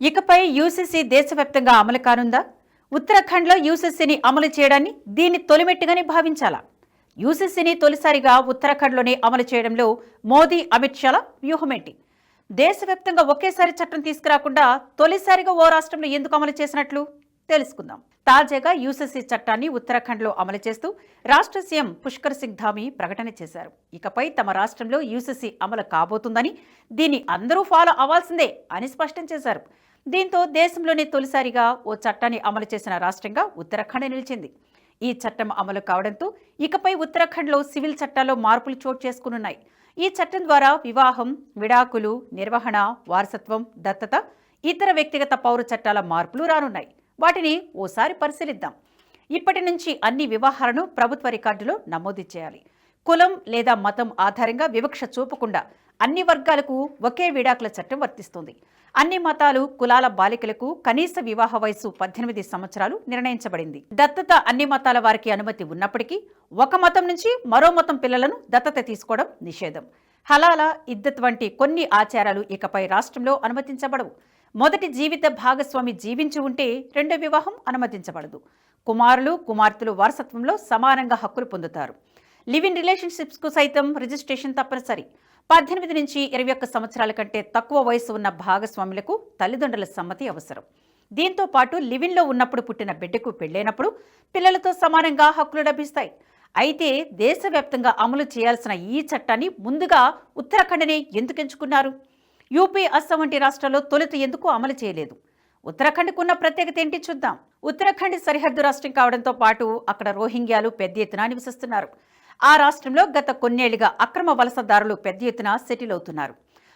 ఇకపై యూసీసీ దేశవ్యాప్తంగా అమలు కానుందా? ఉత్తరాఖండ్లో యూసీసీని అమలు చేయడాన్ని దీన్ని తొలిమెట్టుగానే భావించాలా? యూసీసీని తొలిసారిగా ఉత్తరాఖండ్లోనే అమలు చేయడంలో మోదీ, అమిత్ షాల వ్యూహమేంటి? దేశవ్యాప్తంగా ఒకేసారి చట్టం తీసుకురాకుండా తొలిసారిగా ఓ రాష్ట్రంలో ఎందుకు అమలు చేసినట్లు తెలుసుకుందాం. తాజాగా యూసీసీ చట్టాన్ని ఉత్తరాఖండ్లో అమలు చేస్తూ రాష్ట్ర సీఎం పుష్కర్ సింగ్ ధామీ ప్రకటన చేశారు. ఇకపై తమ రాష్ట్రంలో యూసీసీ అమలు కాబోతుందని, దీన్ని అందరూ ఫాలో అవ్వాల్సిందే అని స్పష్టం చేశారు. దీంతో దేశంలోనే తొలిసారిగా ఓ చట్టాన్ని అమలు చేసిన రాష్ట్రంగా ఉత్తరాఖండ్ నిలిచింది. ఈ చట్టం అమలు కావడంతో ఇకపై ఉత్తరాఖండ్లో సివిల్ చట్టాల్లో మార్పులు చోటు చేసుకునున్నాయి. ఈ చట్టం ద్వారా వివాహం, విడాకులు, నిర్వహణ, వారసత్వం, దత్తత, ఇతర వ్యక్తిగత పౌర చట్టాల మార్పులు రానున్నాయి. వాటిని ఓసారి పరిశీలిద్దాం. ఇప్పటి నుంచి అన్ని వివాహాలను ప్రభుత్వ రికార్డులో నమోదు చేయాలి. కులం లేదా మతం ఆధారంగా వివక్ష చూపకుండా అన్ని వర్గాలకు ఒకే విడాకుల చట్టం వర్తిస్తుంది. అన్ని మతాలు, కులాల బాలికలకు కనీస వివాహ వయసు 18 సంవత్సరాలు నిర్ణయించబడింది. దత్తత అన్ని మతాల వారికి అనుమతి ఉన్నప్పటికీ ఒక మతం నుంచి మరో మతం పిల్లలను దత్తత తీసుకోవడం నిషేధం. హలాలా, ఇద్దత్ వంటి కొన్ని ఆచారాలు ఇకపై రాష్ట్రంలో అనుమతించబడవు. మొదటి జీవిత భాగస్వామి జీవించి ఉంటే రెండో వివాహం అనుమతించబడదు. కుమారులు, కుమార్తెలు వారసత్వంలో సమానంగా హక్కులు పొందుతారు. లివ్ ఇన్ రిలేషన్షిప్స్కు సైతం రిజిస్ట్రేషన్ తప్పనిసరి. 18 నుంచి 21 సంవత్సరాల కంటే తక్కువ వయసు ఉన్న భాగస్వాములకు తల్లిదండ్రుల సమ్మతి అవసరం. దీంతో పాటు లివిన్లో ఉన్నప్పుడు పుట్టిన బిడ్డకు పెళ్లైనప్పుడు పిల్లలతో సమానంగా హక్కులు లభిస్తాయి. అయితే దేశవ్యాప్తంగా అమలు చేయాల్సిన ఈ చట్టాన్ని ముందుగా ఉత్తరాఖండ్నే ఎందుకు ఎంచుకున్నారు? యూపీ, అస్సాం వంటి రాష్ట్రాల్లో తొలుత ఎందుకు అమలు చేయలేదు? ఉత్తరాఖండ్కు ఉన్న ప్రత్యేకత ఏంటి చూద్దాం. ఉత్తరాఖండ్ సరిహద్దు రాష్ట్రం కావడంతో పాటు అక్కడ రోహింగ్యాలు పెద్ద ఎత్తున నివసిస్తున్నారు. ఆ రాష్ట్రంలో గత కొన్నేళ్లుగా అక్రమ వలసదారులు పెద్ద ఎత్తున సెటిల్ అవుతున్నారు.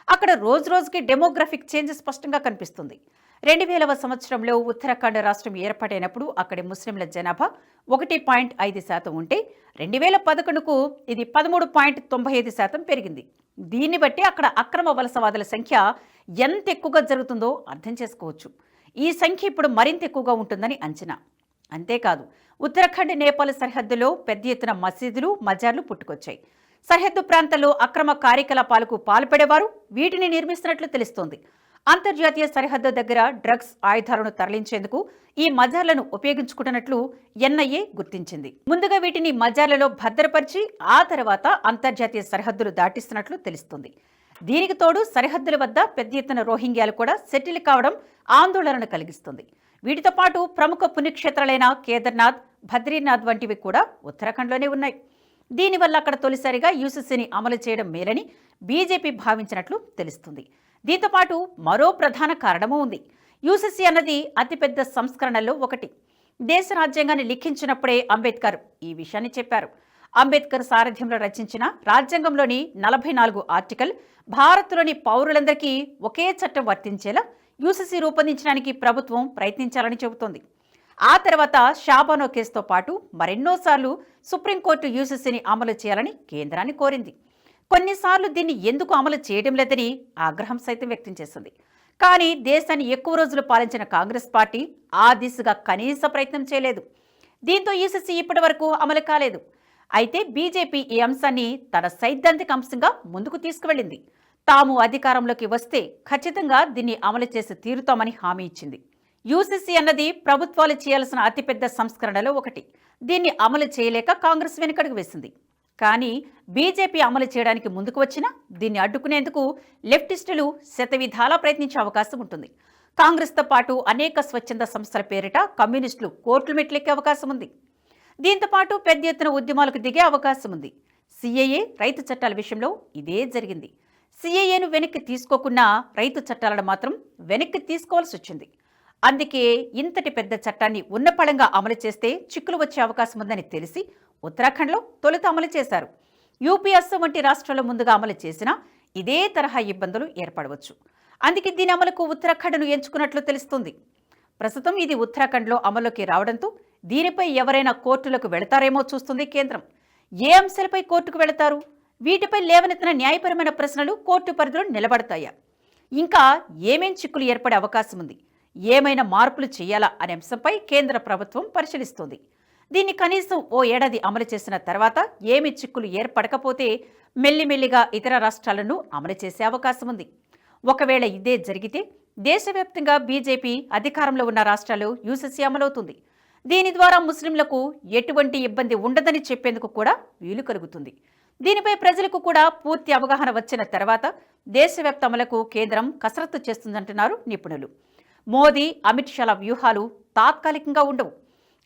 అక్కడ రోజు రోజుకి డెమోగ్రఫిక్ చేంజ్ స్పష్టంగా కనిపిస్తుంది. 2000వ సంవత్సరంలో ఉత్తరాఖండ్ రాష్ట్రం ఏర్పాటైనప్పుడు అక్కడి ముస్లింల జనాభా 1.5% ఉంటే 2011కు ఇది 13.95% పెరిగింది. దీన్ని బట్టి అక్కడ అక్రమ వలసవాదుల సంఖ్య ఎంత ఎక్కువగా జరుగుతుందో అర్థం చేసుకోవచ్చు. ఈ సంఖ్య ఇప్పుడు మరింత ఎక్కువగా ఉంటుందని అంచనా. అంతేకాదు, ఉత్తరాఖండ్, నేపాల్ సరిహద్దులో పెద్ద ఎత్తున మసీదులు, మజార్లు పుట్టుకొచ్చాయి. సరిహద్దు ప్రాంతాల్లో అక్రమ కార్యకలాపాలకు పాల్పడేవారు వీటిని నిర్మిస్తున్నట్లు తెలుస్తోంది. అంతర్జాతీయ సరిహద్దు దగ్గర డ్రగ్స్, ఆయుధాలను తరలించేందుకు ఈ మజార్లను ఉపయోగించుకుంటున్నట్లు ఎన్ఐఏ గుర్తించింది. ముందుగా వీటిని మజార్లలో భద్రపరిచి ఆ తర్వాత అంతర్జాతీయ సరిహద్దులు దాటిస్తున్నట్లు తెలుస్తుంది. దీనికి తోడు సరిహద్దుల వద్ద పెద్ద ఎత్తున రోహింగ్యాలు కూడా సెటిల్ కావడం ఆందోళనను కలిగిస్తుంది. వీటితో పాటు ప్రముఖ పుణ్యక్షేత్రాలైన కేదార్నాథ్, బద్రీనాథ్ వంటివి కూడా ఉత్తరాఖండ్లోనే ఉన్నాయి. దీనివల్ల అక్కడ తొలిసారిగా యూసీసీని అమలు చేయడం మేలని బీజేపీ భావించినట్లు తెలుస్తుంది. దీంతో పాటు మరో ప్రధాన కారణమూ ఉంది. యూసీసీ అన్నది అతిపెద్ద సంస్కరణల్లో ఒకటి. దేశ రాజ్యాంగాన్ని లిఖించినప్పుడే అంబేద్కర్ ఈ విషయాన్ని చెప్పారు. అంబేద్కర్ సారథ్యంలో రచించిన రాజ్యాంగంలోని 44 ఆర్టికల్ భారత్లోని పౌరులందరికీ ఒకే చట్టం వర్తించేలా యూసీసీ రూపొందించడానికి ప్రభుత్వం ప్రయత్నించాలని చెబుతోంది. ఆ తర్వాత షాబానో కేసుతో పాటు మరెన్నోసార్లు సుప్రీంకోర్టు యూసీసీని అమలు చేయాలని కేంద్రాన్ని కోరింది. కొన్నిసార్లు దీన్ని ఎందుకు అమలు చేయడం లేదని ఆగ్రహం సైతం వ్యక్తం చేసింది. కానీ దేశాన్ని ఎక్కువ రోజులు పాలించిన కాంగ్రెస్ పార్టీ ఆ దిశగా కనీస ప్రయత్నం చేయలేదు. దీంతో యూసీసీ ఇప్పటి వరకు అమలు కాలేదు. అయితే బీజేపీ ఈ అంశాన్ని తన సైద్ధాంతిక అంశంగా ముందుకు తీసుకువెళ్లింది. తాము అధికారంలోకి వస్తే ఖచ్చితంగా దీన్ని అమలు చేసి తీరుతామని హామీ ఇచ్చింది. యూసీసీ అన్నది ప్రభుత్వాలు చేయాల్సిన అతిపెద్ద సంస్కరణలో ఒకటి. దీన్ని అమలు చేయలేక కాంగ్రెస్ వెనుకడుగు వేసింది. కానీ బీజేపీ అమలు చేయడానికి ముందుకు వచ్చినా దీన్ని అడ్డుకునేందుకు లెఫ్టిస్టులు శతవిధాలా ప్రయత్నించే అవకాశం ఉంటుంది. కాంగ్రెస్తో పాటు అనేక స్వచ్ఛంద సంస్థల పేరిట కమ్యూనిస్టులు కోర్టులు మెట్లెక్కే అవకాశం ఉంది. దీంతో పాటు పెద్ద ఎత్తున ఉద్యమాలకు దిగే అవకాశం ఉంది. సిఏఏ, రైతు చట్టాల విషయంలో ఇదే జరిగింది. సిఏఏను వెనక్కి తీసుకోకున్నా రైతు చట్టాలను మాత్రం వెనక్కి తీసుకోవాల్సి వచ్చింది. అందుకే ఇంతటి పెద్ద చట్టాన్ని ఉన్నపళంగా అమలు చేస్తే చిక్కులు వచ్చే అవకాశం ఉందని తెలిసి ఉత్తరాఖండ్లో తొలుత అమలు చేశారు. యూపీ, అస్సాం వంటి రాష్ట్రాల ముందుగా అమలు చేసినా ఇదే తరహా ఇబ్బందులు ఏర్పడవచ్చు. అందుకే దీని అమలుకు ఉత్తరాఖండ్ను ఎంచుకున్నట్లు తెలుస్తుంది. ప్రస్తుతం ఇది ఉత్తరాఖండ్లో అమలులోకి రావడంతో దీనిపై ఎవరైనా కోర్టులకు వెళతారేమో చూస్తుంది కేంద్రం. ఏ అంశాలపై కోర్టుకు వెళతారు? వీటిపై లేవనెత్తిన న్యాయపరమైన ప్రశ్నలు కోర్టు పరిధిలో నిలబడతాయా? ఇంకా ఏమేం చిక్కులు ఏర్పడే అవకాశం ఉంది? ఏమైనా మార్పులు చేయాలా అనే అంశంపై కేంద్ర ప్రభుత్వం పరిశీలిస్తోంది. దీన్ని కనీసం ఓ ఏడాది అమలు చేసిన తర్వాత ఏమి చిక్కులు ఏర్పడకపోతే మెల్లిమెల్లిగా ఇతర రాష్ట్రాలను అమలు చేసే అవకాశం ఉంది. ఒకవేళ ఇదే జరిగితే దేశవ్యాప్తంగా బీజేపీ అధికారంలో ఉన్న రాష్ట్రాల్లో యూసీసీ అమలవుతుంది. దీని ద్వారా ముస్లింలకు ఎటువంటి ఇబ్బంది ఉండదని చెప్పేందుకు కూడా వీలు కలుగుతుంది. దీనిపై ప్రజలకు కూడా పూర్తి అవగాహన వచ్చిన తర్వాత దేశవ్యాప్త అమలుకు కేంద్రం కసరత్తు చేస్తుందంటున్నారు నిపుణులు. మోదీ, అమిత్ షాల వ్యూహాలు తాత్కాలికంగా ఉండవు.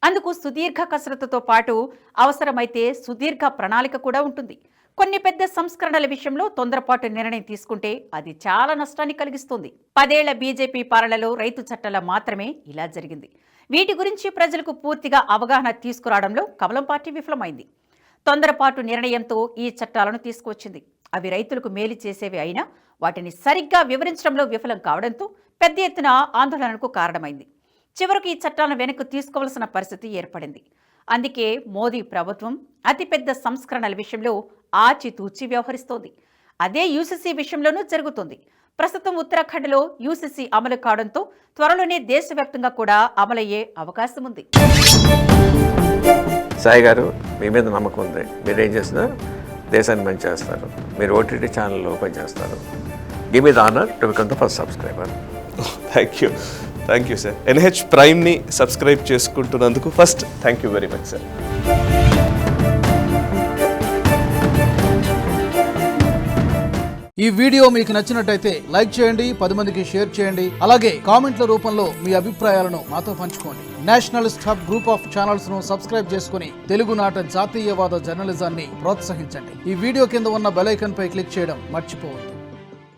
అందుకు సుదీర్ఘ కసరత్తుతో పాటు అవసరమైతే సుదీర్ఘ ప్రణాళిక కూడా ఉంటుంది. కొన్ని పెద్ద సంస్కరణల విషయంలో తొందరపాటు నిర్ణయం తీసుకుంటే అది చాలా నష్టాన్ని కలిగిస్తుంది. 10 ఏళ్ల బీజేపీ పాలనలో రైతు చట్టాల మాత్రమే ఇలా జరిగింది. వీటి గురించి ప్రజలకు పూర్తిగా అవగాహన తీసుకురావడంలో కమలం పార్టీ విఫలమైంది. తొందరపాటు నిర్ణయంతో ఈ చట్టాలను తీసుకువచ్చింది. అవి రైతులకు మేలు చేసేవి అయినా వాటిని సరిగ్గా వివరించడంలో విఫలం కావడంతో పెద్ద ఎత్తున ఆందోళనకు కారణమైంది. చివరకు ఈ చట్టాలను వెనక్కి తీసుకోవాల్సిన పరిస్థితి ఏర్పడింది. అందుకే మోదీ ప్రభుత్వం అతిపెద్ద సంస్కరణల విషయంలో ఆచితూచి వ్యవహరిస్తోంది. అదే యూసీసీ విషయంలోనూ జరుగుతుంది. ప్రస్తుతం ఉత్తరాఖండ్లో యూసీసీ అమలు కావడంతో త్వరలోనే దేశవ్యాప్తంగా కూడా అమలయ్యే అవకాశం ఉంది. సాయి గారు, మీ మీద నమ్మకం ఉంది. మీరు ఏం చేసినా దేశాన్ని మంచి చేస్తారు. మీరు ఓటీటీ ఛానల్ ఓపెన్ చేస్తారు. Give me the honour to become the first subscriber. Thank you sir. NH ప్రైమ్ని సబ్స్క్రైబ్ చేసుకుంటున్నందుకు first thank you very much sir. ఈ వీడియో మీకు నచ్చినట్టయితే లైక్ చేయండి, 10 మందికి షేర్ చేయండి. అలాగే కామెంట్ల రూపంలో మీ అభిప్రాయాలను మాతో పంచుకోండి. Nationalist hub group of channels ను సబ్స్క్రైబ్ చేసుకుని తెలుగునాట జాతీయవాద జర్నలిజాన్ని ప్రోత్సహించండి. ఈ వీడియో కింద ఉన్న బెల్ ఐకాన్ పై క్లిక్ చేయడం మర్చిపోవద్దు.